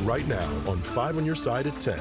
right now on 5 on your side at 10.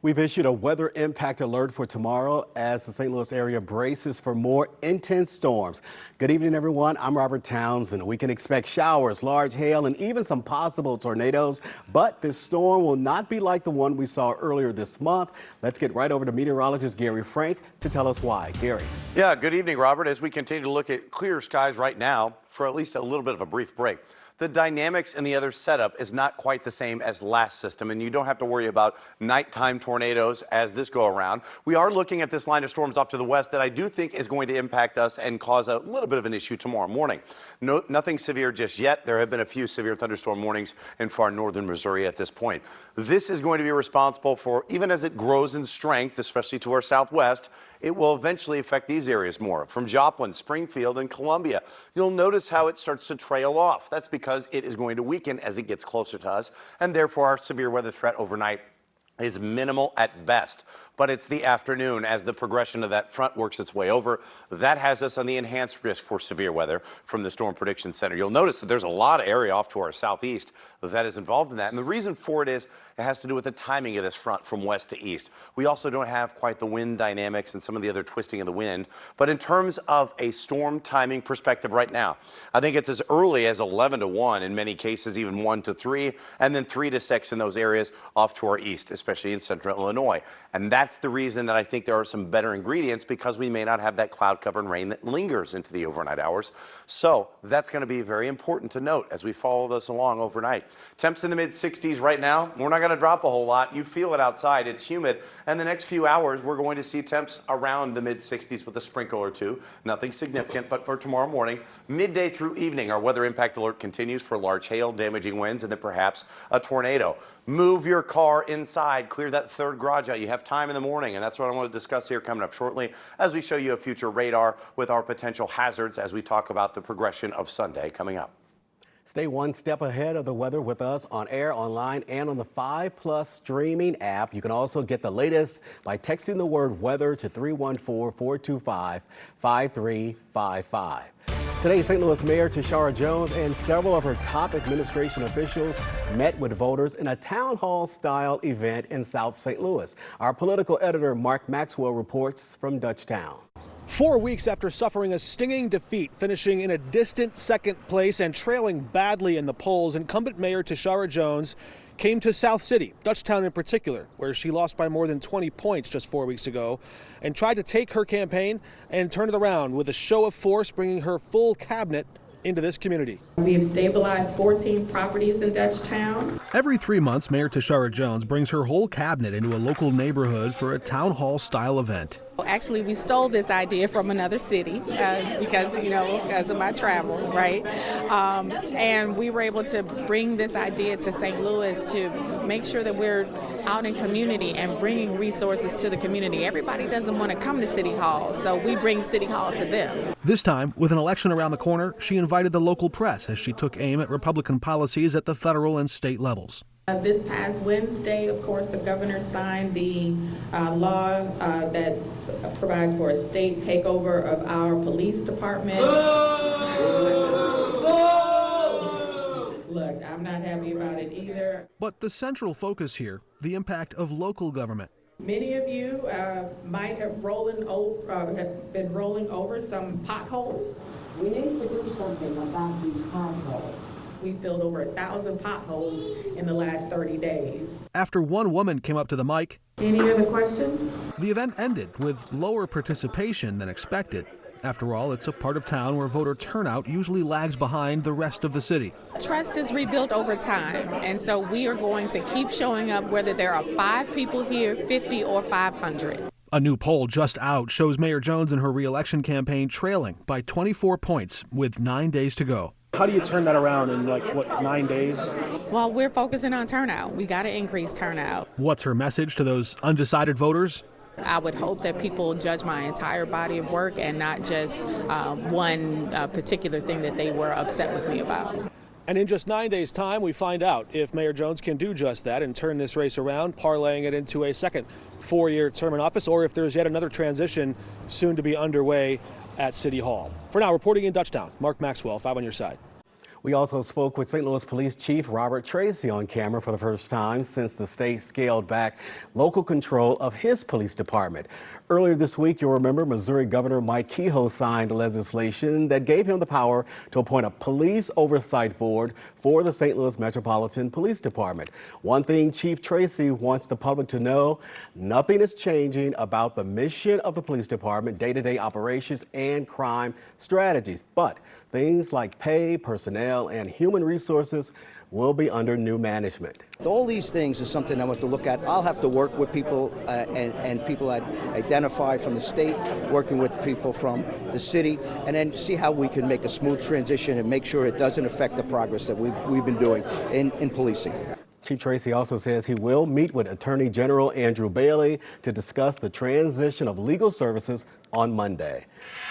We've issued a weather impact alert for tomorrow as the St. Louis area braces for more intense storms. Good evening, everyone. I'm Robert Townsend. We can expect showers, large hail, and even some possible tornadoes, but this storm will not be like the one we saw earlier this month. Let's get right over to meteorologist Gary Frank to tell us why. Gary. Yeah, good evening, Robert. As we continue to look at clear skies right now for at least a little bit of a brief break. The dynamics in the other setup is not quite the same as last system, and you don't have to worry about nighttime tornadoes as this go around. We are looking at this line of storms off to the west that I do think is going to impact us and cause a little bit of an issue tomorrow morning. Nothing severe just yet. There have been a few severe thunderstorm warnings in far northern Missouri at this point. This is going to be responsible for, even as it grows in strength, especially to our southwest, it will eventually affect these areas more. From Joplin, Springfield, and Columbia, you'll notice how it starts to trail off. That's because it is going to weaken as it gets closer to us, and therefore our severe weather threat overnight is minimal at best. But it's the afternoon as the progression of that front works its way over. That has us on the enhanced risk for severe weather from the Storm Prediction Center. You'll notice that there's a lot of area off to our southeast that is involved in that. And the reason for it is it has to do with the timing of this front from west to east. We also don't have quite the wind dynamics and some of the other twisting of the wind. But in terms of a storm timing perspective right now, I think it's as early as 11 to 1, in many cases even 1 to 3, and then 3 to 6 in those areas off to our east, especially in central Illinois. And that's the reason that I think there are some better ingredients, because we may not have that cloud cover and rain that lingers into the overnight hours. So that's going to be very important to note as we follow this along overnight. Temps in the mid 60s right now. We're not going to drop a whole lot. You feel it outside. It's humid. And the next few hours, we're going to see temps around the mid 60s with a sprinkle or two. Nothing significant, but for tomorrow morning, midday through evening, our weather impact alert continues for large hail, damaging winds, and then perhaps a tornado. Move your car inside. Clear that third garage out. You have time in the morning, and that's what I want to discuss here coming up shortly as we show you a future radar with our potential hazards as we talk about the progression of Sunday coming up. Stay one step ahead of the weather with us on air, online, and on the 5+ streaming app. You can also get the latest by texting the word weather to 314-425-5355. Today, St. Louis Mayor Tashara Jones and several of her top administration officials met with voters in a town hall style event in South St. Louis. Our political editor Mark Maxwell reports from Dutchtown. 4 weeks after suffering a stinging defeat, finishing in a distant second place and trailing badly in the polls, incumbent Mayor Tashara Jones came to South City, Dutchtown in particular, where she lost by more than 20 points just 4 weeks ago, and tried to take her campaign and turn it around with a show of force, bringing her full cabinet into this community. We have stabilized 14 properties in Dutchtown. Every 3 months, Mayor Tashara Jones brings her whole cabinet into a local neighborhood for a town hall style event. Actually, we stole this idea from another city because of my travel, right? And we were able to bring this idea to St. Louis to make sure that we're out in community and bringing resources to the community. Everybody doesn't want to come to City Hall, so we bring City Hall to them. This time, with an election around the corner, she invited the local press as she took aim at Republican policies at the federal and state levels. This past Wednesday, of course, the governor signed the law that provides for a state takeover of our police department. Look, I'm not happy about it either. But the central focus here, the impact of local government. Many of you might have been rolling over some potholes. We need to do something about these potholes. We filled over 1,000 potholes in the last 30 days. After one woman came up to the mic, any other questions? The event ended with lower participation than expected. After all, it's a part of town where voter turnout usually lags behind the rest of the city. Trust is rebuilt over time, and so we are going to keep showing up whether there are 5 people here, 50 or 500. A new poll just out shows Mayor Jones and her re-election campaign trailing by 24 points with 9 days to go. How do you turn that around in 9 days? Well, we're focusing on turnout. We got to increase turnout. What's her message to those undecided voters? I would hope that people judge my entire body of work and not just one particular thing that they were upset with me about. And in just 9 days' time, we find out if Mayor Jones can do just that and turn this race around, parlaying it into a second 4-year term in office, or if there's yet another transition soon to be underway at City Hall. For now, reporting in Dutchtown, Mark Maxwell, 5 on your side. We also spoke with St. Louis Police Chief Robert Tracy on camera for the first time since the state scaled back local control of his police department. Earlier this week, you'll remember Missouri Governor Mike Kehoe signed legislation that gave him the power to appoint a police oversight board for the St. Louis Metropolitan Police Department. One thing Chief Tracy wants the public to know, nothing is changing about the mission of the police department, day-to-day operations, and crime strategies. But things like pay, personnel, and human resources will be under new management. All these things is something I want to look at. I'll have to work with people and people that identify from the state, working with people from the city, and then see how we can make a smooth transition and make sure it doesn't affect the progress that we've been doing in policing. Chief Tracy also says he will meet with Attorney General Andrew Bailey to discuss the transition of legal services on Monday.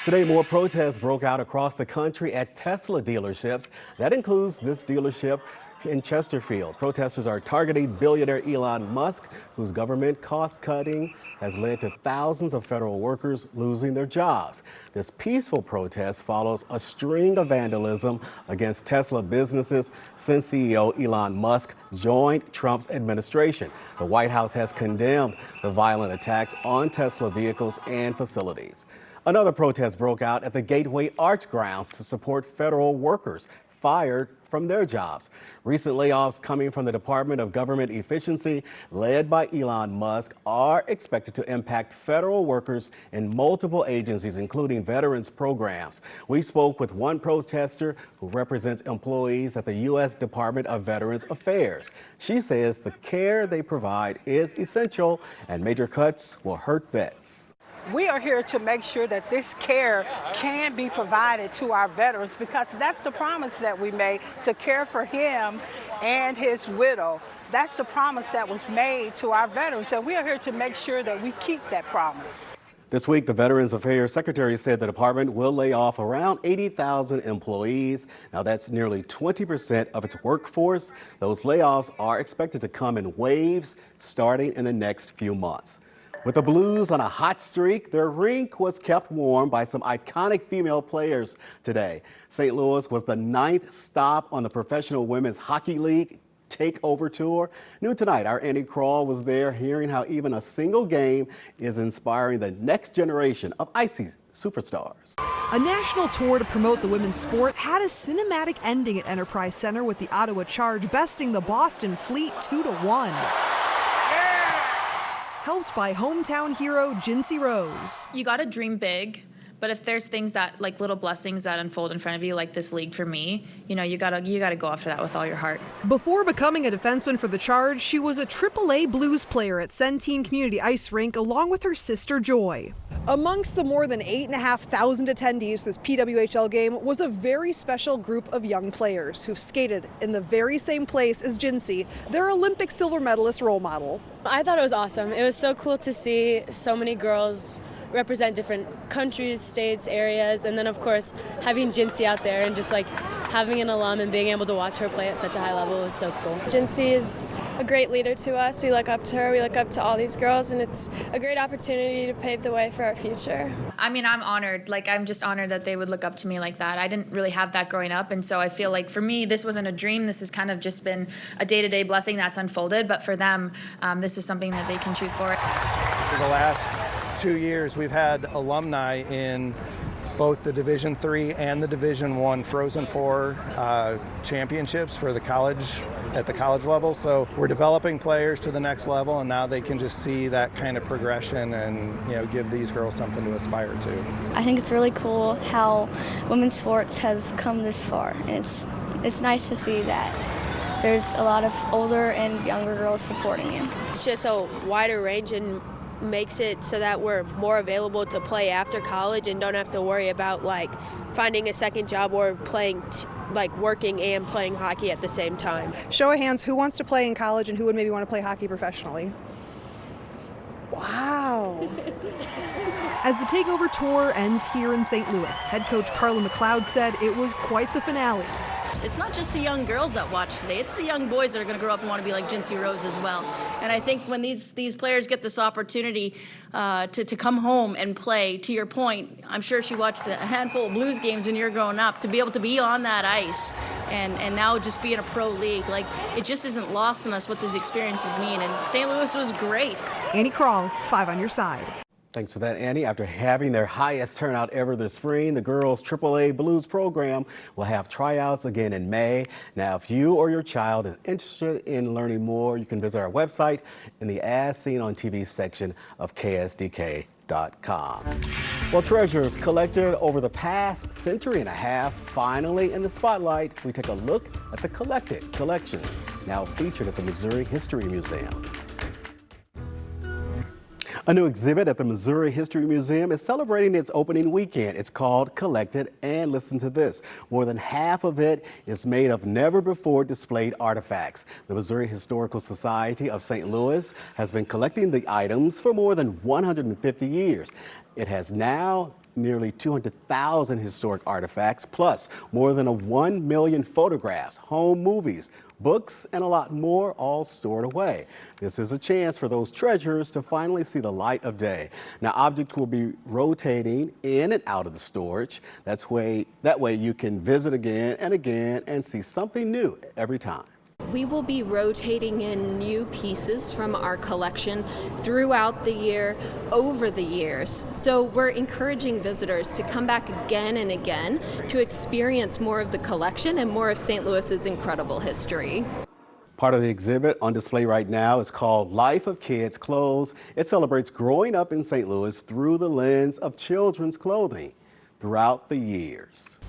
Today, more protests broke out across the country at Tesla dealerships. That includes this dealership in Chesterfield. Protesters are targeting billionaire Elon Musk, whose government cost cutting has led to thousands of federal workers losing their jobs. This peaceful protest follows a string of vandalism against Tesla businesses since CEO Elon Musk joined Trump's administration. The White House has condemned the violent attacks on Tesla vehicles and facilities. Another protest broke out at the Gateway Arch grounds to support federal workers fired from their jobs. Recent layoffs coming from the Department of Government Efficiency, led by Elon Musk, are expected to impact federal workers in multiple agencies, including veterans programs. We spoke with one protester who represents employees at the U.S. Department of Veterans Affairs. She says the care they provide is essential and major cuts will hurt vets. We are here to make sure that this care can be provided to our veterans, because that's the promise that we made, to care for him and his widow. That's the promise that was made to our veterans, and we are here to make sure that we keep that promise. This week, the Veterans Affairs Secretary said the department will lay off around 80,000 employees. Now, that's nearly 20% of its workforce. Those layoffs are expected to come in waves starting in the next few months. With the Blues on a hot streak, their rink was kept warm by some iconic female players today. St. Louis was the 9th stop on the Professional Women's Hockey League Takeover Tour. New tonight, our Andy Crawl was there, hearing how even a single game is inspiring the next generation of icy superstars. A national tour to promote the women's sport had a cinematic ending at Enterprise Center, with the Ottawa Charge besting the Boston Fleet 2-1. Helped by hometown hero Jinsey Rose. You gotta dream big, but if there's things that, like little blessings that unfold in front of you, like this league for me, you know, you gotta go after that with all your heart. Before becoming a defenseman for the Charge, she was a AAA Blues player at Centene Community Ice Rink along with her sister Joy. Amongst the more than 8,500 attendees this PWHL game was a very special group of young players who skated in the very same place as Jinsey, their Olympic silver medalist role model. I thought it was awesome. It was so cool to see so many girls represent different countries, states, areas, and then of course having Jinsey out there and just like having an alum and being able to watch her play at such a high level was so cool. Jinsey is a great leader to us. We look up to her, we look up to all these girls, and it's a great opportunity to pave the way for our future. I mean, I'm honored. Like, I'm just honored that they would look up to me like that. I didn't really have that growing up, and so I feel like for me, this wasn't a dream. This has kind of just been a day-to-day blessing that's unfolded, but for them, this is something that they can shoot for. For the last 2 years, we've had alumni in both the Division III and the Division I Frozen Four championships for the college, at the college level. So we're developing players to the next level, and now they can just see that kind of progression and, you know, give these girls something to aspire to. I think it's really cool how women's sports have come this far. And it's nice to see that there's a lot of older and younger girls supporting you. It's just a wider range and makes it so that we're more available to play after college and don't have to worry about like finding a second job or playing like working and playing hockey at the same time. Show of hands, who wants to play in college and who would maybe want to play hockey professionally? Wow. As the Takeover Tour ends here in St. Louis, head coach Carla McLeod said it was quite the finale. It's not just the young girls that watch today, it's the young boys that are going to grow up and want to be like Jinsey Rose as well. And I think when these players get this opportunity to come home and play, to your point, I'm sure she watched a handful of Blues games when you were growing up, to be able to be on that ice and now just be in a pro league. Like, it just isn't lost on us what these experiences mean, and St. Louis was great. Annie Kroll, 5 on your side. Thanks for that, Annie. After having their highest turnout ever this spring, the girls' AAA Blues program will have tryouts again in May. Now, if you or your child is interested in learning more, you can visit our website in the As Seen on TV section of KSDK.com. Well, treasures collected over the past century and a half, finally in the spotlight. We take a look at the collected collections, now featured at the Missouri History Museum. A new exhibit at the Missouri History Museum is celebrating its opening weekend. It's called Collected, and listen to this. More than half of it is made of never-before displayed artifacts. The Missouri Historical Society of St. Louis has been collecting the items for more than 150 years. It has now nearly 200,000 historic artifacts, plus more than 1 million photographs, home movies, books, and a lot more, all stored away. This is a chance for those treasures to finally see the light of day. Now, objects will be rotating in and out of the storage. That way you can visit again and see something new every time. We will be rotating in new pieces from our collection throughout the year, over the years. So we're encouraging visitors to come back again and again to experience more of the collection and more of St. Louis's incredible history. Part of the exhibit on display right now is called Life of Kids Clothes. It celebrates growing up in St. Louis through the lens of children's clothing throughout the years.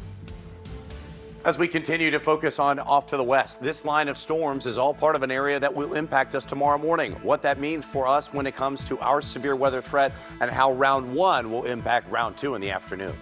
As we continue to focus on off to the west, this line of storms is all part of an area that will impact us tomorrow morning. What that means for us when it comes to our severe weather threat and how round 1 will impact round 2 in the afternoon.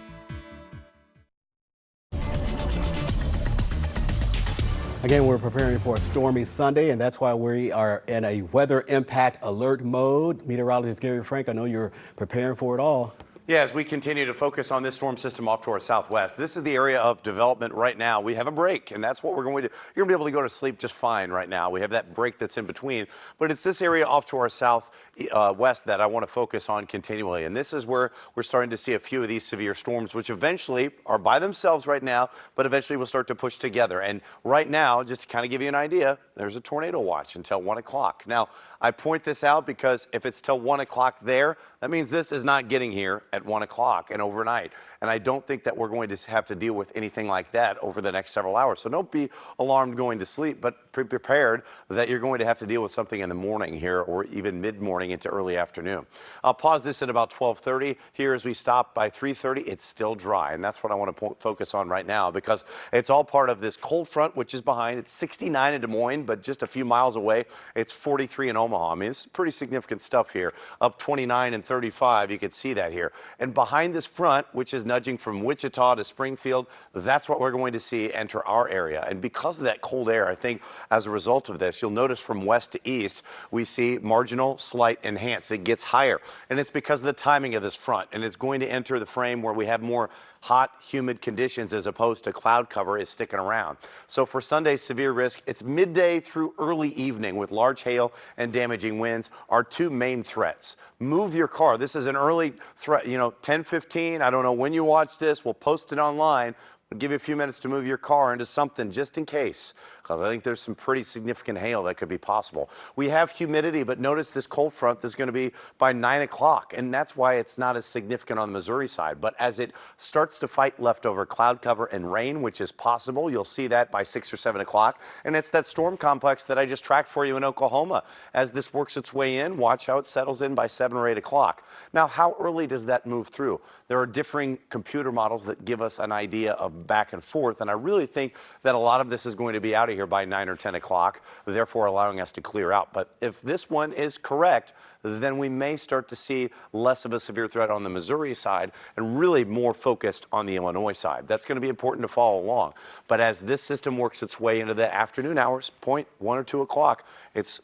Again, we're preparing for a stormy Sunday, and that's why we are in a weather impact alert mode. Meteorologist Gary Frank, I know you're preparing for it all. Yeah, as we continue to focus on this storm system off to our southwest, this is the area of development right now. We have a break, and that's what we're going to do. You're going to be able to go to sleep just fine right now. We have that break that's in between, but it's this area off to our southwest that I want to focus on continually. And this is where we're starting to see a few of these severe storms, which eventually are by themselves right now, but eventually will start to push together. And right now, just to kind of give you an idea, there's a tornado watch until 1 o'clock. Now, I point this out because if it's till 1 o'clock there, that means this is not getting here at 1 o'clock and overnight. And I don't think that we're going to have to deal with anything like that over the next several hours. So don't be alarmed going to sleep, but be prepared that you're going to have to deal with something in the morning here or even mid-morning into early afternoon. I'll pause this at about 12:30. Here as we stop by 3:30, it's still dry. And that's what I want to focus on right now because it's all part of this cold front, which is behind. It's 69 in Des Moines, but just a few miles away, it's 43 in Omaha. I mean, it's pretty significant stuff here. Up 29 and 35, you can see that here. And behind this front, which is nudging from Wichita to Springfield, that's what we're going to see enter our area. And because of that cold air, I think as a result of this, you'll notice from west to east, we see marginal, slight, enhanced. It gets higher. And it's because of the timing of this front. And it's going to enter the frame where we have more hot, humid conditions as opposed to cloud cover is sticking around. So for Sunday's severe risk, it's midday through early evening with large hail and damaging winds are two main threats. Move your car. This is an early threat, 10:15. I don't know when you watch this. We'll post it online. We'll give you a few minutes to move your car into something just in case, because I think there's some pretty significant hail that could be possible. We have humidity, but notice this cold front is going to be by 9 o'clock, and that's why it's not as significant on the Missouri side. But as it starts to fight leftover cloud cover and rain, which is possible, you'll see that by 6 or 7 o'clock. And it's that storm complex that I just tracked for you in Oklahoma. As this works its way in, watch how it settles in by 7 or 8 o'clock. Now, how early does that move through? There are differing computer models that give us an idea of back and forth, and I really think that a lot of this is going to be out of here by 9 or 10 o'clock, therefore allowing us to clear out. But if this one is correct, then we may start to see less of a severe threat on the Missouri side and really more focused on the Illinois side. That's going to be important to follow along. But as this system works its way into the afternoon hours, 1 or 2 o'clock,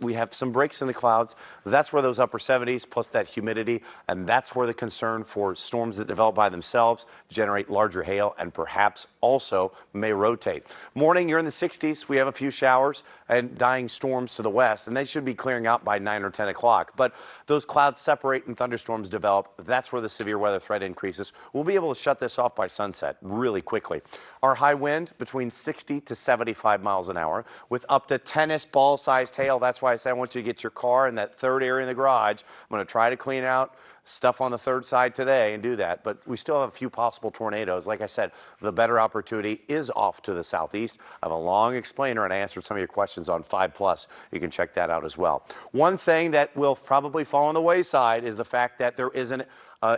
we have some breaks in the clouds. That's where those upper 70s plus that humidity, and that's where the concern for storms that develop by themselves generate larger hail and perhaps also may rotate. Morning, you're in the 60s. We have a few showers and dying storms to the west, and they should be clearing out by 9 or 10 o'clock. But those clouds separate and thunderstorms develop. That's where the severe weather threat increases. We'll be able to shut this off by sunset really quickly. Our high wind between 60 to 75 miles an hour with up to tennis ball sized hail. That's why I say I want you to get your car in that third area in the garage. I'm going to try to clean out stuff on the third side today and do that, but we still have a few possible tornadoes. Like I said, the better opportunity is off to the southeast. I have a long explainer and I answered some of your questions on 5+. You can check that out as well. One thing that will probably fall on the wayside is the fact that there is an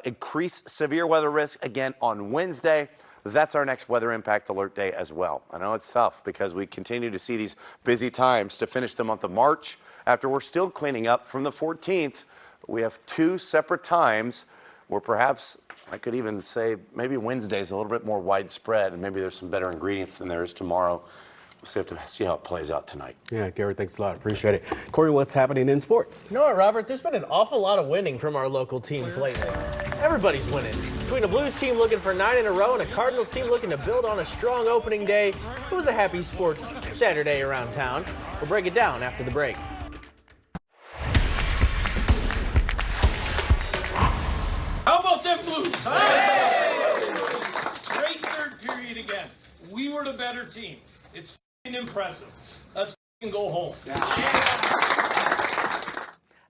increased severe weather risk again on Wednesday. That's our next weather impact alert day as well. I know it's tough because we continue to see these busy times to finish the month of March after we're still cleaning up from the 14th. We have 2 separate times where perhaps I could even say maybe Wednesday's a little bit more widespread and maybe there's some better ingredients than there is tomorrow. We'll have to see how it plays out tonight. Yeah, Gary, thanks a lot. Appreciate it. Corey, what's happening in sports? You know what, Robert? There's been an awful lot of winning from our local teams lately. Everybody's winning. Between a Blues team looking for 9 in a row and a Cardinals team looking to build on a strong opening day, it was a happy sports Saturday around town. We'll break it down after the break. How about them Blues? Hey! Great third period again. We were the better team. It's impressive. Let's go home.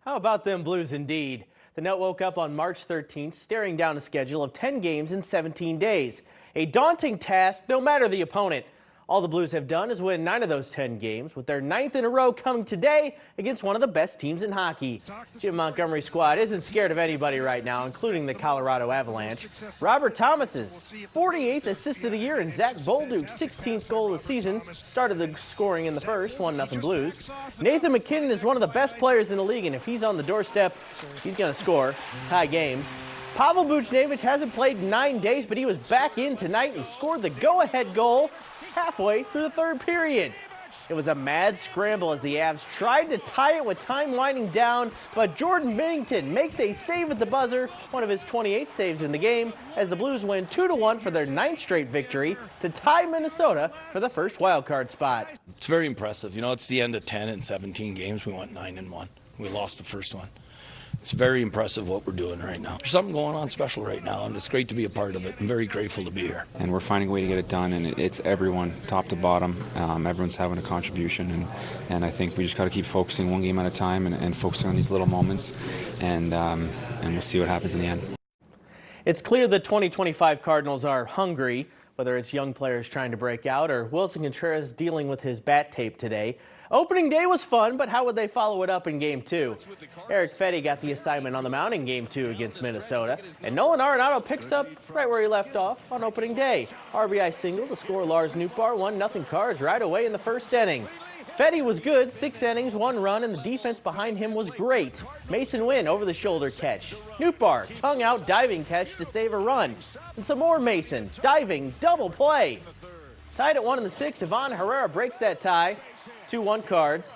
How about them Blues indeed? The Net woke up on March 13th staring down a schedule of 10 games in 17 days. A daunting task no matter the opponent. All the Blues have done is win 9 of those 10 games, with their 9th in a row coming today against one of the best teams in hockey. Jim Montgomery's squad isn't scared of anybody right now, including the Colorado Avalanche. Robert Thomas's 48th assist of the year and Zach Bolduc's 16th goal of the season started the scoring in the first, 1-0 Blues. Nathan MacKinnon is one of the best players in the league, and if he's on the doorstep, he's going to score. Tie game. Pavel Buchnevich hasn't played in 9 days, but he was back in tonight and scored the go-ahead goal halfway through the third period. It was a mad scramble as the Avs tried to tie it with time winding down, but Jordan Binnington makes a save at the buzzer, one of his 28 saves in the game, as the Blues win 2-1 for their 9th straight victory to tie Minnesota for the first wildcard spot. It's very impressive. You know, it's the end of 10 and 17 games. We went 9-1. We lost the first one. It's very impressive what we're doing right now. There's something going on special right now, and it's great to be a part of it. I'm very grateful to be here. And we're finding a way to get it done, and it's everyone, top to bottom. Everyone's having a contribution, and I think we just got to keep focusing one game at a time and focusing on these little moments, and we'll see what happens in the end. It's clear the 2025 Cardinals are hungry, whether it's young players trying to break out or Wilson Contreras dealing with his bat tape today. Opening day was fun, but how would they follow it up in Game 2? Eric Fetty got the assignment on the mound in Game 2 against Minnesota, and Nolan Arenado picks up right where he left off on opening day. RBI single to score Lars Nootbaar, 1-0 Cards right away in the first inning. Fetty was good, 6 innings, 1 run, and the defense behind him was great. Mason Wynn over the shoulder catch. Nootbaar tongue out diving catch to save a run. And some more Mason, diving double play. Tied at 1 in the 6th, Ivan Herrera breaks that tie. 2-1 Cards.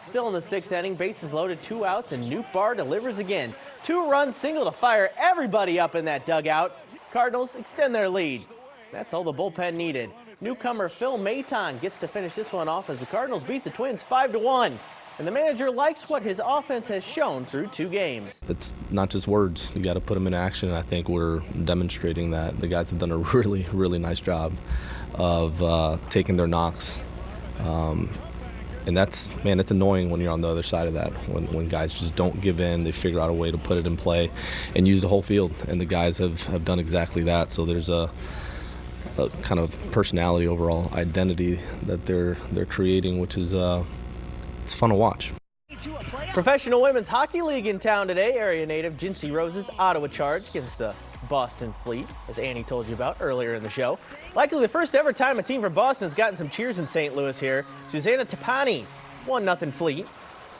Still in the 6th inning, bases loaded, 2 outs, and Nootbaar delivers again. 2-run single to fire everybody up in that dugout. Cardinals extend their lead. That's all the bullpen needed. Newcomer Phil Maton gets to finish this one off as the Cardinals beat the Twins 5-1. And the manager likes what his offense has shown through 2 games. It's not just words. You got to put them in action. I think we're demonstrating that. The guys have done a really, really nice job of taking their knocks. And that's annoying when you're on the other side of that, when guys just don't give in, they figure out a way to put it in play and use the whole field. And the guys have done exactly that. So there's a kind of personality, overall identity that they're creating, which is it's fun to watch. Professional Women's Hockey League in town today. Area native Jincy Rose's Ottawa Charge against the Boston Fleet, as Annie told you about earlier in the show. Likely the first ever time a team from Boston has gotten some cheers in St. Louis here. Susanna Tapani, 1-0 Fleet.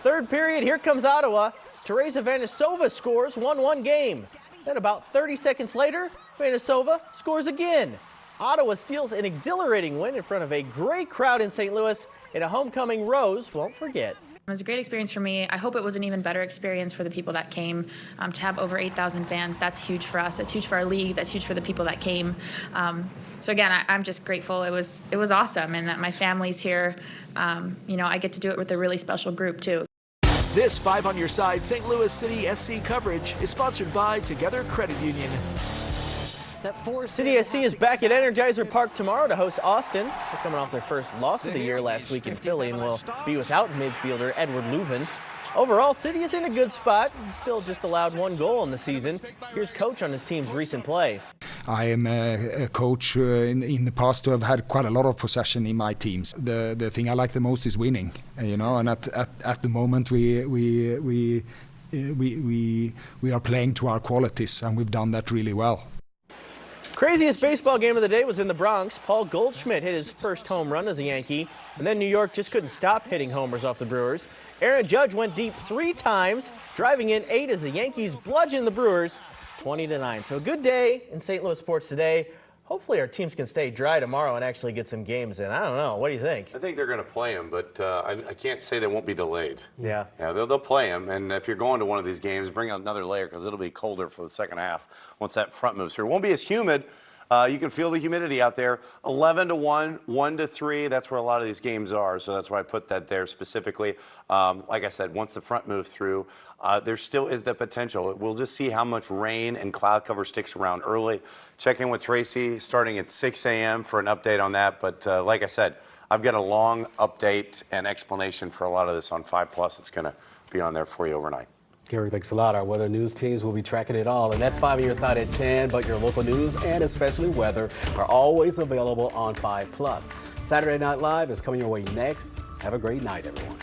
Third period, here comes Ottawa. Teresa Vanisova scores, 1-1 game. Then about 30 seconds later, Vanisova scores again. Ottawa steals an exhilarating win in front of a great crowd in St. Louis, and a homecoming Rose won't forget. It was a great experience for me. I hope it was an even better experience for the people that came. To have over 8,000 fans, that's huge for us. That's huge for our league. That's huge for the people that came. So again, I'm just grateful. It was awesome, and that my family's here. I get to do it with a really special group too. This 5 on Your Side St. Louis City SC coverage is sponsored by Together Credit Union. City SC is back at Energizer Park tomorrow to host Austin. They're coming off their first loss of the year last week in Philly and will be without midfielder Edward Leuven. Overall, City is in a good spot, still just allowed 1 goal in the season. Here's Coach on his team's recent play. I am a coach in the past who have had quite a lot of possession in my teams. The thing I like the most is winning, and at the moment we are playing to our qualities, and we've done that really well. Craziest baseball game of the day was in the Bronx. Paul Goldschmidt hit his first home run as a Yankee, and then New York just couldn't stop hitting homers off the Brewers. Aaron Judge went deep 3 times, driving in 8 as the Yankees bludgeoned the Brewers 20-9. So a good day in St. Louis sports today. Hopefully our teams can stay dry tomorrow and actually get some games in. I don't know. What do you think? I think they're going to play them, but I can't say they won't be delayed. Yeah. Yeah, they'll play them, and if you're going to one of these games, bring out another layer because it'll be colder for the second half once that front moves through. It won't be as humid. You can feel the humidity out there. 11 to 1, 1 to 3. That's where a lot of these games are. So that's why I put that there specifically. Like I said, once the front moves through, there still is the potential. We'll just see how much rain and cloud cover sticks around early. Check in with Tracy starting at 6 a.m. for an update on that. But like I said, I've got a long update and explanation for a lot of this on 5+. It's going to be on there for you overnight. Gary, thanks a lot. Our weather news teams will be tracking it all. And that's 5 on Your Side at 10, but your local news and especially weather are always available on 5+. Saturday Night Live is coming your way next. Have a great night, everyone.